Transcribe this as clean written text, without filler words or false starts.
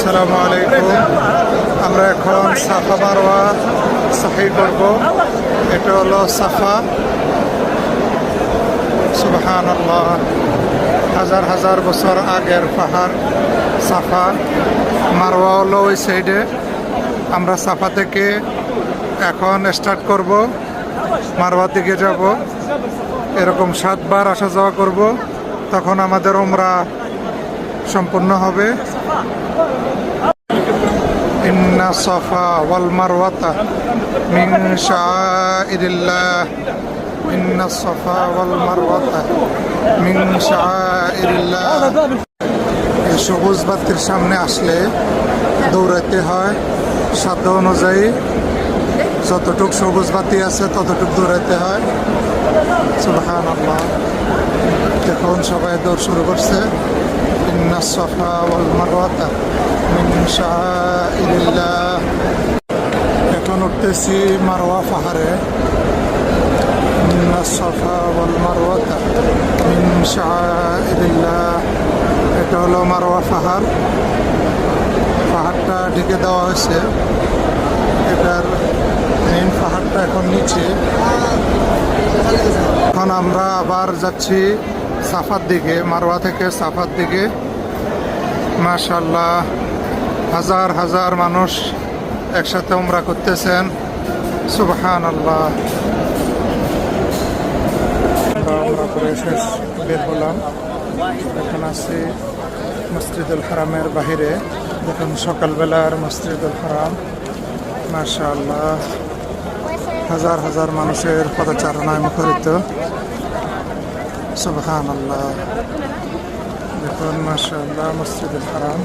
আসসালামু আলাইকুম। আমরা এখন সাফা মারওয়া সাহি করব। এটা হলো সাফা। সুবহানাল্লাহ, হাজার হাজার বছর আগের পাহাড় সাফা। মারওয়া হলো ওই সাইডে। আমরা সাফা থেকে এখন স্টার্ট করব, মারওয়ার দিকে যাব। এরকম 7 বার আসা যাওয়া করব, তখন আমাদের উমরা সম্পূর্ণ হবে। ইন্না সাফা ওয়াল মারওয়াতা মিন শাআইরিল্লাহ। ইন্না সাফা ওয়াল মারওয়াতা মিন শাআইরিল্লাহ। এই সবুজ বাতির সামনে আসলে দৌড়াইতে হয় সাধ্য অনুযায়ী। যতটুক সবুজ বাতি আছে ততটুক দৌড়াইতে হয়। সুবহানাল্লাহ, দেখুন সবাই দৌড় শুরু করছে। ইন্না সাফা ওয়াল মারওয়াতা মিন শাআইরিল্লাহ। এখন উঠতেছি মারওয়া পাহাড়ে। ইন্না সাফা ওয়াল মারওয়াতা মিন শাআইরিল্লাহ। এটা হলো মারওয়া পাহাড়। পাহাড়টা ঢেকে দেওয়া হয়েছে। এটার মেইন পাহাড়টা এখন নিচে। এখন আমরা আবার যাচ্ছি সাফার দিকে, মারওয়া থেকে সাফার দিকে। মাশাআল্লাহ, হাজার হাজার মানুষ একসাথে উমরা করতেছেন। সুবহানাল্লাহ। আমরা করে শেষ বের হলাম। এখন আছি মসজিদুল হারামের বাহিরে। দেখুন সকালবেলার মসজিদুল হারাম। মাশাআল্লাহ, হাজার হাজার মানুষের পদচারণায় মুখরিত। সুবহানাল্লাহ, দেখুন মাশাআল্লাহ মসজিদুল হারাম।